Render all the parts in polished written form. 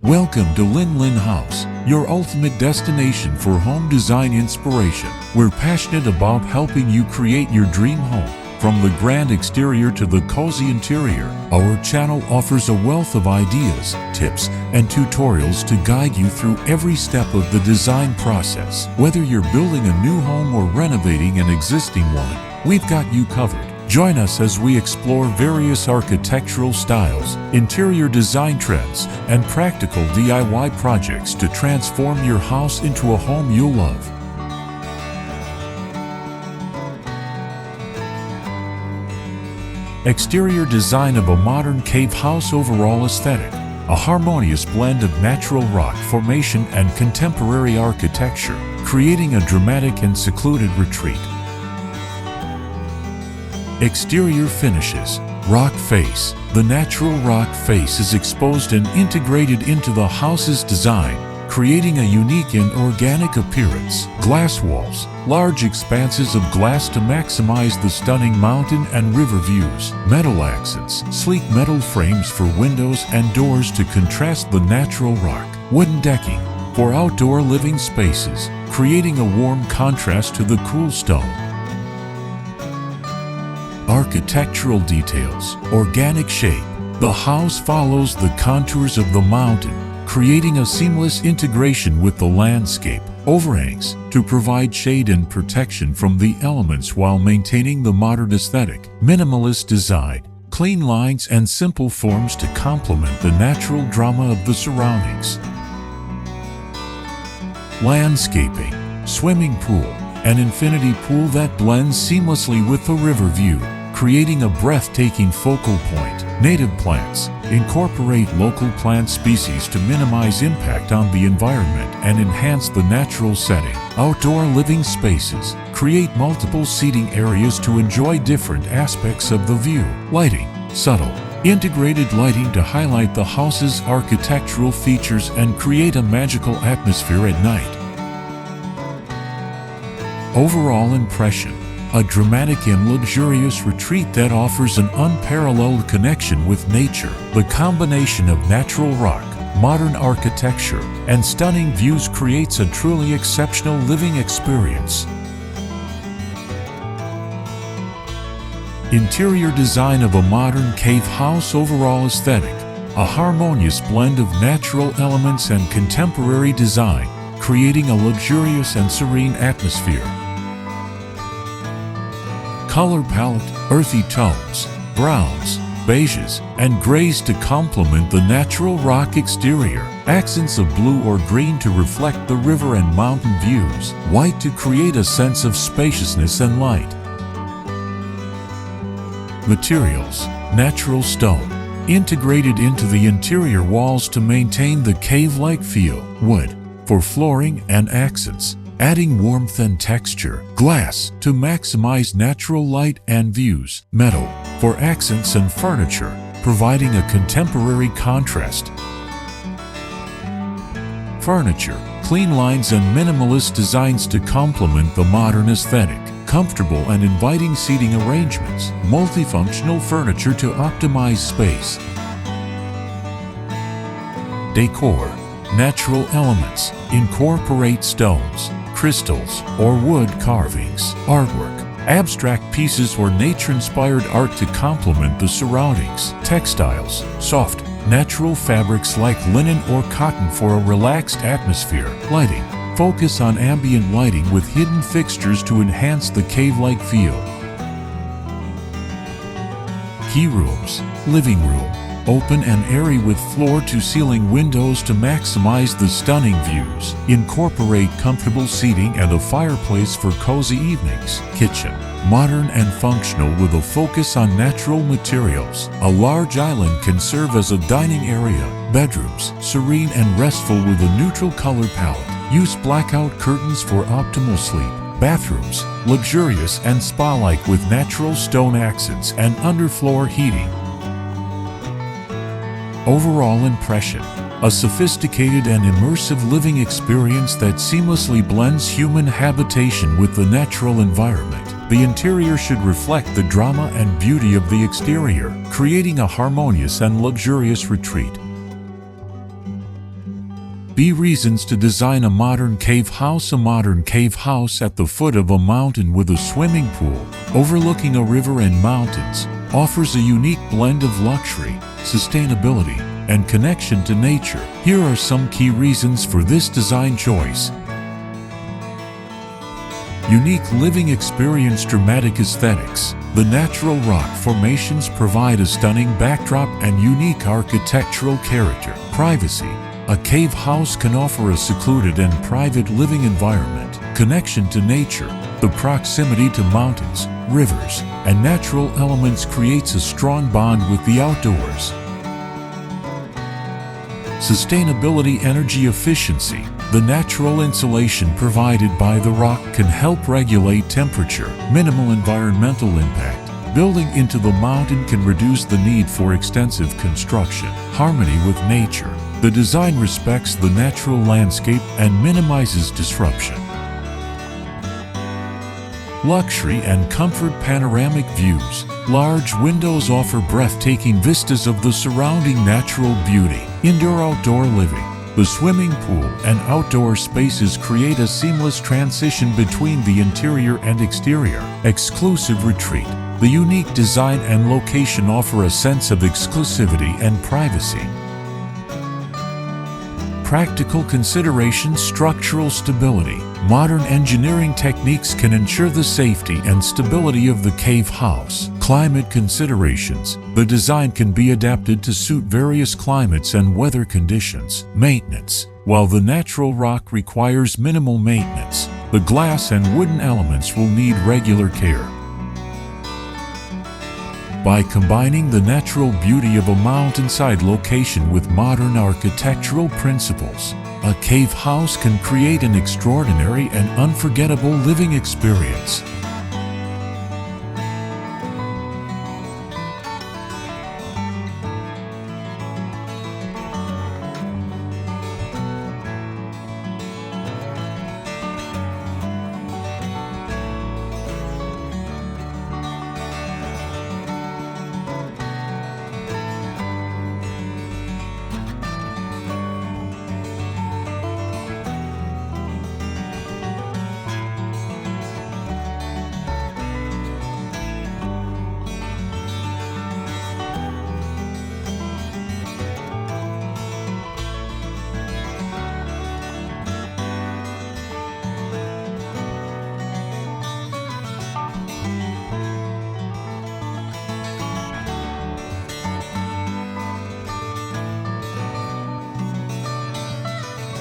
Welcome to Linh House, your ultimate destination for home design inspiration. We're passionate about helping you create your dream home. From the grand exterior to the cozy interior, our channel offers a wealth of ideas, tips, and tutorials to guide you through every step of the design process. Whether you're building a new home or renovating an existing one, we've got you covered. Join us as we explore various architectural styles, interior design trends, and practical DIY projects to transform your house into a home you'll love. Exterior design of a modern cave house. Overall aesthetic: a harmonious blend of natural rock formation and contemporary architecture, creating a dramatic and secluded retreat. Exterior finishes: rock face. The natural rock face is exposed and integrated into the house's design, creating a unique and organic appearance. Glass walls: large expanses of glass to maximize the stunning mountain and river views. Metal accents: sleek metal frames for windows and doors to contrast the natural rock. Wooden decking for outdoor living spaces, creating a warm contrast to the cool stone. Architectural details: organic shape. The house follows the contours of the mountain, creating a seamless integration with the landscape. Overhangs to provide shade and protection from the elements while maintaining the modern aesthetic. Minimalist design: clean lines and simple forms to complement the natural drama of the surroundings. Landscaping: swimming pool, an infinity pool that blends seamlessly with the river view, creating a breathtaking focal point. Native plants: incorporate local plant species to minimize impact on the environment and enhance the natural setting. Outdoor living spaces: create multiple seating areas to enjoy different aspects of the view. Lighting: subtle, integrated lighting to highlight the house's architectural features and create a magical atmosphere at night. Overall impression: a dramatic and luxurious retreat that offers an unparalleled connection with nature. The combination of natural rock, modern architecture, and stunning views creates a truly exceptional living experience. Interior design of a modern cave house. Overall aesthetic: a harmonious blend of natural elements and contemporary design, creating a luxurious and serene atmosphere. Color palette: earthy tones, browns, beiges, and grays to complement the natural rock exterior. Accents of blue or green to reflect the river and mountain views. White to create a sense of spaciousness and light. Materials: natural stone, integrated into the interior walls to maintain the cave-like feel. Wood for flooring and accents, adding warmth and texture. Glass to maximize natural light and views. Metal for accents and furniture, providing a contemporary contrast. Furniture: clean lines and minimalist designs to complement the modern aesthetic. Comfortable and inviting seating arrangements. Multifunctional furniture to optimize space. Decor: natural elements, incorporate stones, crystals, or wood carvings. Artwork: abstract pieces or nature-inspired art to complement the surroundings. Textiles: soft, natural fabrics like linen or cotton for a relaxed atmosphere. Lighting: focus on ambient lighting with hidden fixtures to enhance the cave-like feel. Key rooms: living room, open and airy with floor-to-ceiling windows to maximize the stunning views. Incorporate comfortable seating and a fireplace for cozy evenings. Kitchen: modern and functional with a focus on natural materials. A large island can serve as a dining area. Bedrooms: serene and restful with a neutral color palette. Use blackout curtains for optimal sleep. Bathrooms: luxurious and spa-like with natural stone accents and underfloor heating. Overall impression: a sophisticated and immersive living experience that seamlessly blends human habitation with the natural environment. The interior should reflect the drama and beauty of the exterior, creating a harmonious and luxurious retreat. B reasons to design a modern cave house. A modern cave house at the foot of a mountain with a swimming pool overlooking a river and mountains offers a unique blend of luxury, sustainability, and connection to nature. Here are some key reasons for this design choice. Unique living experience. Dramatic aesthetics. The natural rock formations provide a stunning backdrop and unique architectural character. Privacy. A cave house can offer a secluded and private living environment. Connection to nature. The proximity to mountains, rivers, and natural elements creates a strong bond with the outdoors. Sustainability. Energy efficiency. The natural insulation provided by the rock can help regulate temperature. Minimal environmental impact. Building into the mountain can reduce the need for extensive construction. Harmony with nature. The design respects the natural landscape and minimizes disruption. Luxury and comfort. Panoramic views. Large windows offer breathtaking vistas of the surrounding natural beauty. Indoor-outdoor living. The swimming pool and outdoor spaces create a seamless transition between the interior and exterior. Exclusive retreat. The unique design and location offer a sense of exclusivity and privacy. Practical considerations. Structural stability. Modern engineering techniques can ensure the safety and stability of the cave house. Climate considerations. The design can be adapted to suit various climates and weather conditions. Maintenance. While the natural rock requires minimal maintenance, the glass and wooden elements will need regular care. By combining the natural beauty of a mountainside location with modern architectural principles, a cave house can create an extraordinary and unforgettable living experience.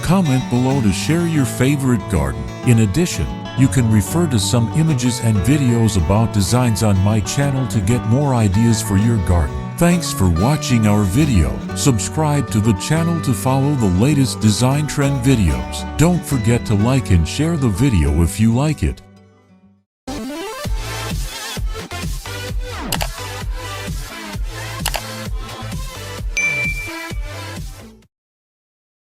Comment below to share your favorite garden. In addition, you can refer to some images and videos about designs on my channel to get more ideas for your garden. Thanks for watching our video. Subscribe to the channel to follow the latest design trend videos. Don't forget to like and share the video if you like it.